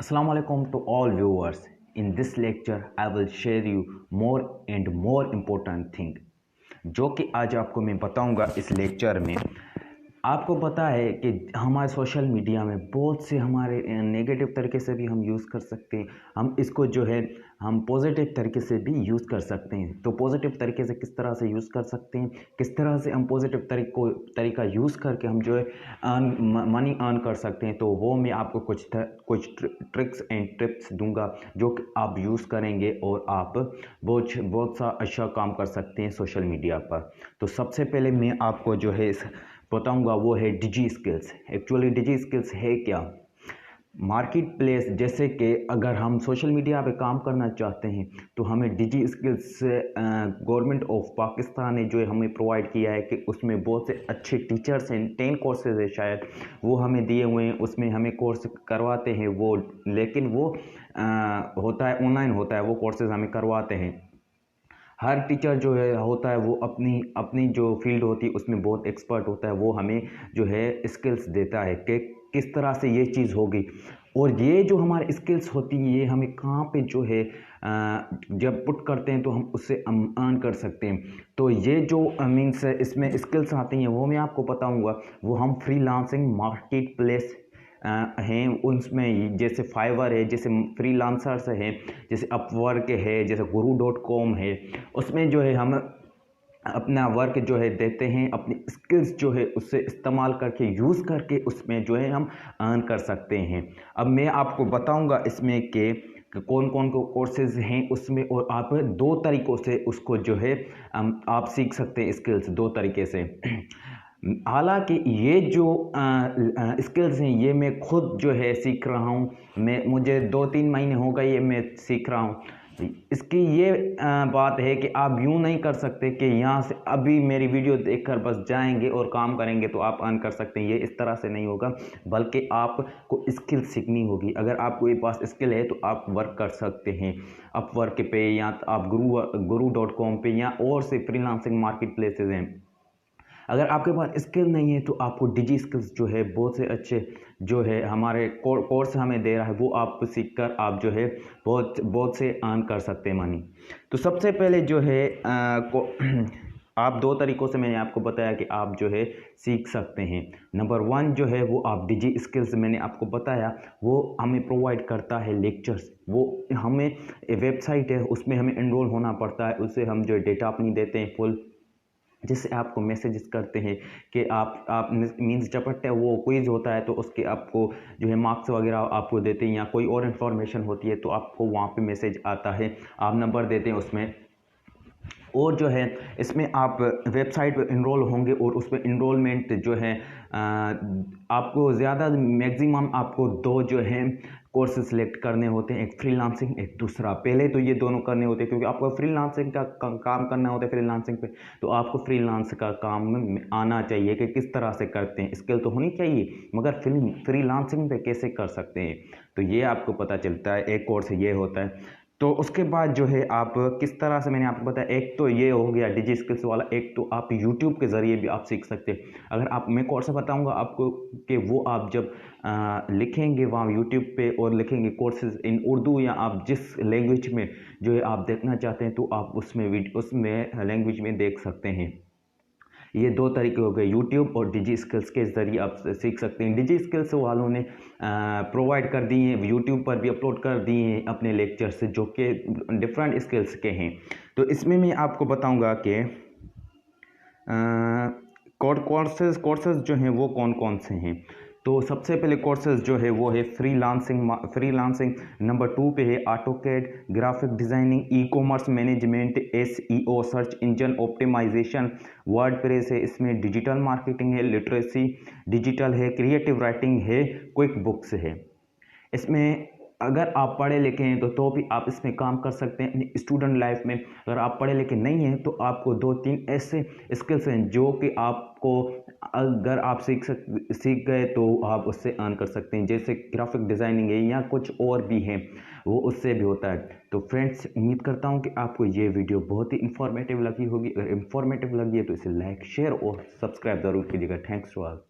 Assalamu alaikum to all viewers. In this lecture, I will share you more and more important thing जो कि आज आपको मैं बताऊंगा इस लेक्चर में। आपको पता है कि हमारे सोशल मीडिया में बहुत से हमारे नेगेटिव तरीके से भी हम यूज़ कर सकते हैं। हम इसको जो है हम पॉजिटिव तरीके से भी यूज़ कर सकते हैं। तो पॉजिटिव तरीके से किस तरह से यूज़ कर सकते हैं, किस तरह से हम पॉजिटिव तरीका यूज़ करके हम जो है मनी अर्न कर सकते हैं, तो वो मैं आपको कुछ ट्रिक्स एंड टिप्स दूंगा जो कि आप यूज़ करेंगे और आप बहुत सा अच्छा काम कर सकते हैं सोशल मीडिया पर। तो सबसे पहले मैं आपको जो है बताऊंगा वो है डिजी स्किल्स। एक्चुअली डिजी स्किल्स है क्या? मार्केट प्लेस, जैसे कि अगर हम सोशल मीडिया पे काम करना चाहते हैं तो हमें डिजी स्किल्स गवर्नमेंट ऑफ पाकिस्तान ने जो है हमें प्रोवाइड किया है कि उसमें बहुत से अच्छे टीचर्स हैं, 10 कोर्सेज है शायद, वो हमें दिए हुए हैं। उसमें हमें कोर्स करवाते हैं वो, लेकिन वो होता है ऑनलाइन होता है, वो कोर्सेज हमें करवाते हैं। हर टीचर जो है होता है वो अपनी अपनी जो फील्ड होती है उसमें बहुत एक्सपर्ट होता है, वो हमें जो है स्किल्स देता है कि किस तरह से ये चीज़ होगी। और ये जो हमारी स्किल्स होती है ये हमें कहाँ पे जो है जब पुट करते हैं तो हम उससे अर्न कर सकते हैं। तो ये जो मीन्स इसमें स्किल्स आती हैं वो मैं आपको बताऊंगा। वो हम फ्रीलांसिंग मार्केट प्लेस हैं उसमें, जैसे फाइवर है, जैसे फ्रीलांसर्स हैं, जैसे अपवर्क है, जैसे guru.com है, उसमें जो है हम अपना वर्क जो है देते हैं, अपनी स्किल्स जो है उससे इस्तेमाल करके यूज़ करके उसमें जो है हम अर्न कर सकते हैं। अब मैं आपको बताऊंगा इसमें कि कौन कौन को कोर्सेज हैं उसमें, और आप दो तरीक़ों से उसको जो है आप सीख सकते हैं स्किल्स, दो तरीके से। हालांकि ये जो स्किल्स हैं ये मैं खुद जो है सीख रहा हूँ। मुझे 2-3 महीने हो गए ये मैं सीख रहा हूँ। इसकी ये बात है कि आप यूँ नहीं कर सकते कि यहाँ से अभी मेरी वीडियो देखकर बस जाएंगे और काम करेंगे तो आप अर्न कर सकते हैं। ये इस तरह से नहीं होगा, बल्कि आपको स्किल सीखनी होगी। अगर आपको ये पास स्किल है तो आप वर्क कर सकते हैं अपवर्क पे, या आप guru.com पे, या और से फ्रीलांसिंग मार्केट प्लेसेज हैं। अगर आपके पास स्किल नहीं है तो आपको डिजी स्किल्स जो है बहुत से अच्छे जो है हमारे कोर्स हमें दे रहा है, वो आप सीख कर आप जो है बहुत से अर्न कर सकते हैं मनी। तो सबसे पहले जो है आप दो तरीक़ों से मैंने आपको बताया कि आप जो है सीख सकते हैं। नंबर 1 जो है वो आप डिजी स्किल्स मैंने आपको बताया, वो हमें प्रोवाइड करता है लेक्चर्स। वो हमें वेबसाइट है, उसमें हमें एनरोल होना पड़ता है, उससे हम जो डेटा अपनी देते हैं फुल, जिससे आपको मैसेजेस करते हैं कि आप मीन्स जब वो क्विज़ होता है तो उसके आपको जो है मार्क्स वगैरह आपको देते हैं, या कोई और इन्फॉर्मेशन होती है तो आपको वहाँ पे मैसेज आता है, आप नंबर देते हैं उसमें। और जो है इसमें आप वेबसाइट पर इनरोल होंगे और उसमें इनरोलमेंट जो है आपको ज़्यादा मैक्सिमम आपको 2 जो है कोर्स सिलेक्ट करने होते हैं, एक फ्रीलांसिंग एक दूसरा। पहले तो ये दोनों करने होते हैं क्योंकि आपको फ्रीलांसिंग का काम करना होता है फ्रीलांसिंग पे, तो आपको फ्रीलांस का काम आना चाहिए कि किस तरह से करते हैं, स्किल तो होनी चाहिए, मगर फ्रीलांसिंग पे कैसे कर सकते हैं तो ये आपको पता चलता है। एक कोर्स ये होता है। तो उसके बाद जो है आप किस तरह से, मैंने आपको बताया, एक तो ये हो गया डिजी स्किल्स वाला, एक तो आप यूट्यूब के ज़रिए भी आप सीख सकते हैं। अगर आप, मैं कोर्स बताऊंगा आपको कि वो आप जब लिखेंगे वहाँ यूट्यूब पे और लिखेंगे कोर्सेज इन उर्दू, या आप जिस लैंग्वेज में जो है आप देखना चाहते हैं तो आप उसमें लैंग्वेज में देख सकते हैं। ये दो तरीके हो गए, यूट्यूब और डिजी स्किल्स के ज़रिए आप सीख सकते हैं। डिजी स्किल्स वालों ने प्रोवाइड कर दी हैं, यूट्यूब पर भी अपलोड कर दिए हैं अपने लेक्चर्स जो कि डिफरेंट स्किल्स के हैं। तो इसमें मैं आपको बताऊंगा कि कोर्सेज जो हैं वो कौन कौन से हैं। तो सबसे पहले कोर्सेज जो है वो है फ्रीलांसिंग। नंबर 2 पे है AutoCAD, graphic designing, e commerce management, SEO search engine optimisation, WordPress है, इसमें डिजिटल मार्केटिंग है, लिटरेसी डिजिटल है, क्रिएटिव राइटिंग है, क्विक बुक्स है। इसमें अगर आप पढ़े लिखे हैं तो भी आप इसमें काम कर सकते हैं अपनी स्टूडेंट लाइफ में। अगर आप पढ़े लिखे नहीं हैं तो आपको 2-3 ऐसे स्किल्स हैं जो कि आपको अगर आप सीख गए तो आप उससे अर्न कर सकते हैं, जैसे ग्राफिक डिज़ाइनिंग है या कुछ और भी हैं, वो उससे भी होता है। तो फ्रेंड्स, उम्मीद करता हूँ कि आपको ये वीडियो बहुत ही इंफॉर्मेटिव लगी होगी। अगर इंफॉर्मेटिव लगी है तो इसे लाइक, शेयर और सब्सक्राइब ज़रूर कीजिएगा। Thanks to all.